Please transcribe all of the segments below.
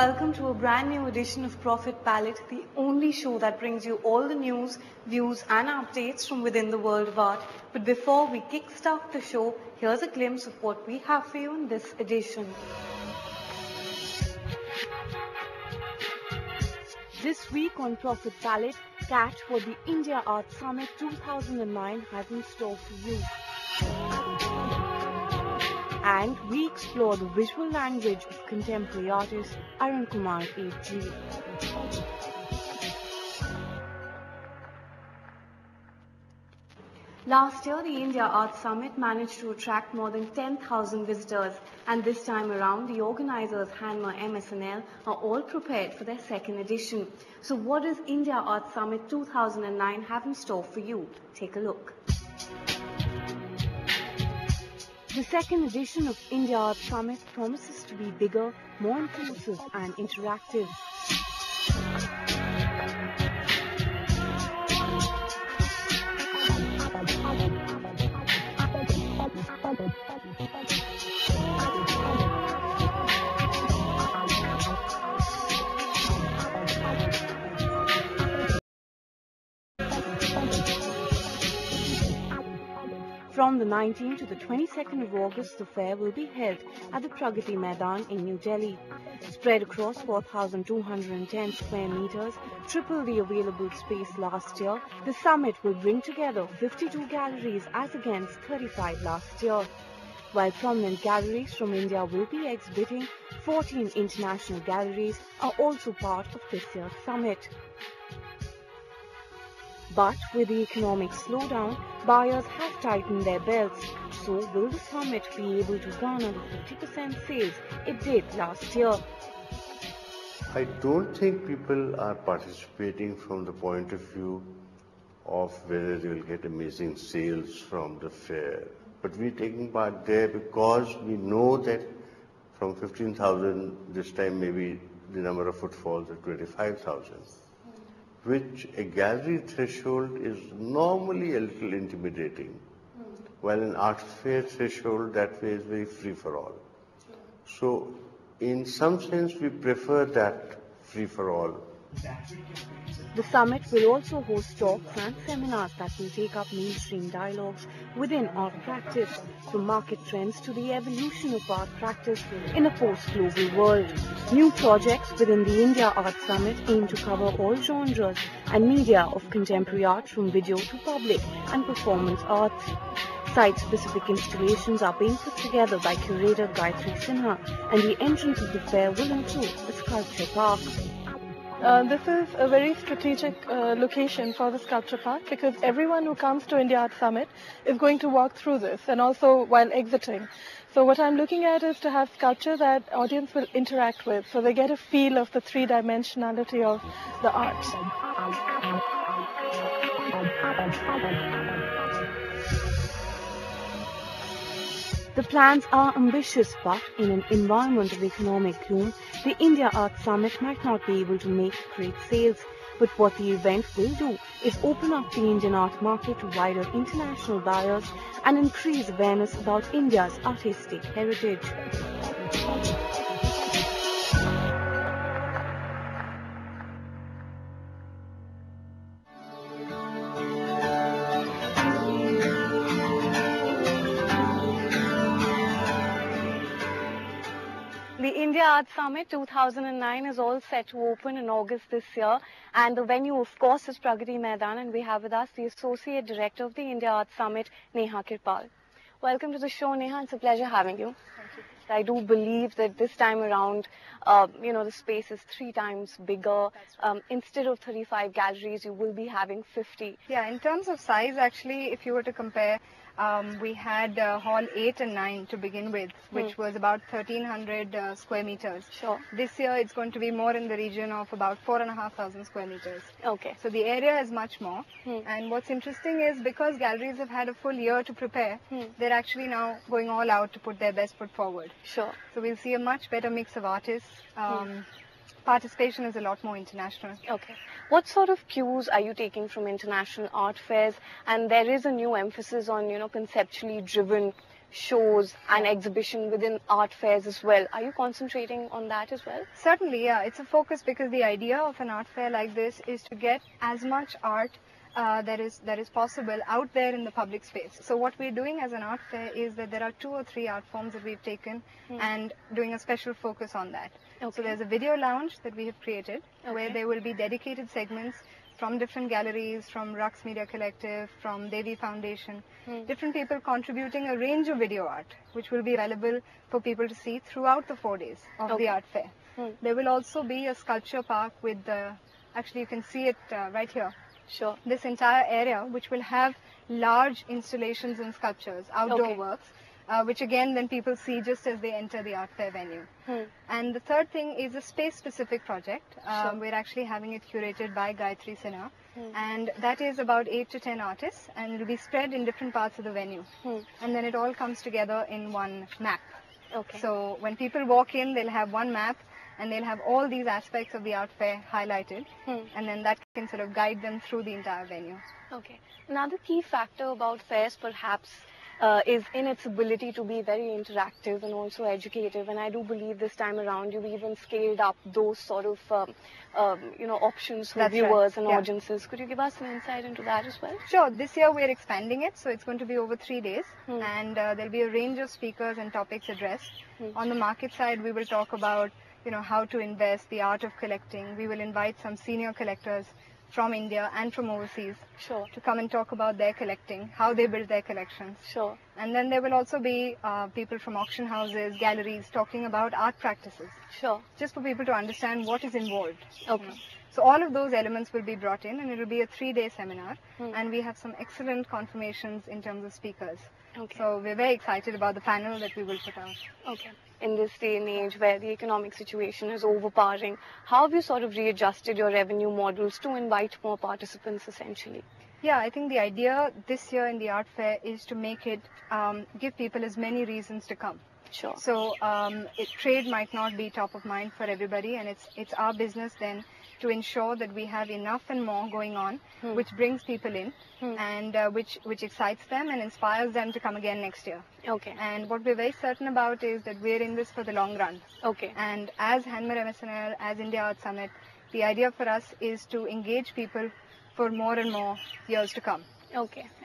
welcome to a brand new edition of Profit Palette, the only show that brings you all the news, views and updates from within the world of art. But before we kickstart the show, here's a glimpse of what we have for you in this edition. This week on Profit Palette, catch what the India Art Summit 2009 has in store for you. And we explore the visual language of contemporary artist Arun Kumar H.G. Last year, the India Art Summit managed to attract more than 10,000 visitors, and this time around, the organizers, Hanma MSNL, are all prepared for their second edition. So what does India Art Summit 2009 have in store for you? Take a look. The second edition of India Art Summit promises to be bigger, more inclusive and interactive. From the 19th to the 22nd of August, the fair will be held at the Pragati Maidan in New Delhi. Spread across 4,210 square meters, triple the available space last year, the summit will bring together 52 galleries as against 35 last year. While prominent galleries from India will be exhibiting, 14 international galleries are also part of this year's summit. But with the economic slowdown, buyers have tightened their belts. So will the summit be able to garner the 50% sales it did last year? I don't think people are participating from the point of view of whether they will get amazing sales from the fair. But we're taking part there because we know that from 15,000 this time maybe the number of footfalls are 25,000. Which a gallery threshold is normally a little intimidating, while an art fair threshold that way is very free for all. So, in some sense, we prefer that free for all. The summit will also host talks and seminars that will take up mainstream dialogues within art practice, from market trends to the evolution of art practice in a post-global world. New projects within the India Art Summit aim to cover all genres and media of contemporary art, from video to public and performance arts. Site-specific installations are being put together by curator Gayatri Sinha, and the entrance of the fair will include a sculpture park. This is a very strategic location for the sculpture park, because everyone who comes to India Art Summit is going to walk through this, and also while exiting. So what I'm looking at is to have sculpture that audience will interact with, so they get a feel of the three-dimensionality of the art. The plans are ambitious, but in an environment of economic gloom, the India Art Summit might not be able to make great sales. But what the event will do is open up the Indian art market to wider international buyers and increase awareness about India's artistic heritage. The India Art Summit 2009 is all set to open in August this year, and the venue, of course, is Pragati Maidan, and we have with us the Associate Director of the India Art Summit, Neha Kirpal. Welcome to the show, Neha. It's a pleasure having you. Thank you. I do believe that this time around, the space is 3 times bigger. Instead of 35 galleries, you will be having 50. Yeah, in terms of size, actually, if you were to compare, we had hall 8 and 9 to begin with, which was about 1,300 square meters. Sure. This year, it's going to be more in the region of about 4,500 square meters. Okay. So the area is much more. And what's interesting is, because galleries have had a full year to prepare, they're actually now going all out to put their best foot forward. Sure. So we'll see a much better mix of artists. Participation is a lot more international. Okay. What sort of cues are you taking from international art fairs? And there is a new emphasis on, conceptually driven shows and exhibition within art fairs as well. Are you concentrating on that as well? Certainly, yeah. It's a focus because the idea of an art fair like this is to get as much art that is possible out there in the public space. So what we're doing as an art fair is that there are 2 or 3 art forms that we've taken and doing a special focus on that. Okay. So there's a video lounge that we have created where there will be dedicated segments from different galleries, from Rux Media Collective, from Devi Foundation, different people contributing a range of video art, which will be available for people to see throughout the 4 days of the art fair. There will also be a sculpture park with actually you can see it right here. Sure. This entire area, which will have large installations and sculptures, outdoor works, which again then people see just as they enter the art fair venue. And the third thing is a space-specific project. We're actually having it curated by Gayatri Sinha, and that is about 8 to 10 artists, and it will be spread in different parts of the venue. And then it all comes together in one map. Okay. So when people walk in, they'll have one map, and they'll have all these aspects of the art fair highlighted, and then that can sort of guide them through the entire venue. Okay. Another key factor about fairs perhaps is in its ability to be very interactive and also educative, and I do believe this time around you've even scaled up those sort of options for viewers and audiences. Could you give us some insight into that as well? Sure. This year we're expanding it, so it's going to be over 3 days, and there'll be a range of speakers and topics addressed. On the market side, we will talk about how to invest, the art of collecting. We will invite some senior collectors from India and from overseas to come and talk about their collecting, how they build their collections. And then there will also be people from auction houses, galleries talking about art practices. Just for people to understand what is involved. So all of those elements will be brought in, and it will be a 3-day seminar, and we have some excellent confirmations in terms of speakers. So we're very excited about the panel that we will put out. In this day and age where the economic situation is overpowering, how have you sort of readjusted your revenue models to invite more participants essentially? Yeah, I think the idea this year in the art fair is to make it give people as many reasons to come. So trade might not be top of mind for everybody, and it's our business then to ensure that we have enough and more going on, which brings people in and which excites them and inspires them to come again next year. And what we're very certain about is that we're in this for the long run. And as Hanmer MSNL, as India Art Summit, the idea for us is to engage people for more and more years to come.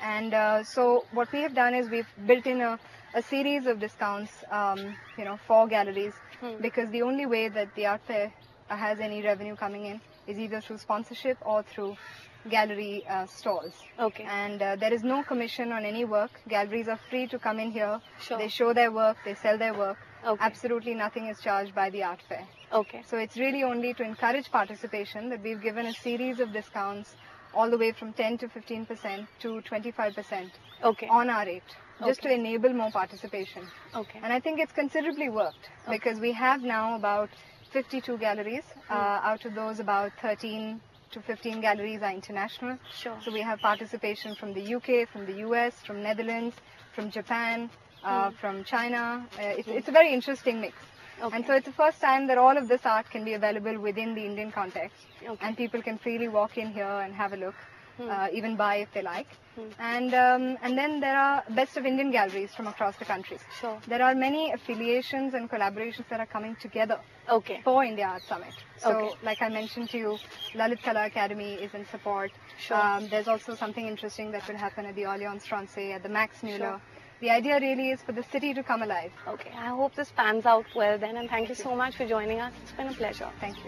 And so what we have done is we've built in a series of discounts, for galleries, because the only way that the art fair has any revenue coming in is either through sponsorship or through gallery stalls. And there is no commission on any work. Galleries are free to come in here. They show their work, they sell their work. Absolutely nothing is charged by the art fair. So it's really only to encourage participation that we've given a series of discounts all the way from 10 to 15% to 25% on our rate, just to enable more participation. And I think it's considerably worked because we have now about 52 galleries. Out of those, about 13 to 15 galleries are international. So we have participation from the UK, from the US, from Netherlands, from Japan, from China. It's a very interesting mix. And so it's the first time that all of this art can be available within the Indian context. And people can freely walk in here and have a look, even buy if they like. And then there are best of Indian galleries from across the country. There are many affiliations and collaborations that are coming together for India Art Summit. So like I mentioned to you, Lalit Kala Academy is in support. There's also something interesting that will happen at the Allianz Francaise, at the Max Muller. The idea really is for the city to come alive. I hope this pans out well then, and thank you so much for joining us. It's been a pleasure. Thank you.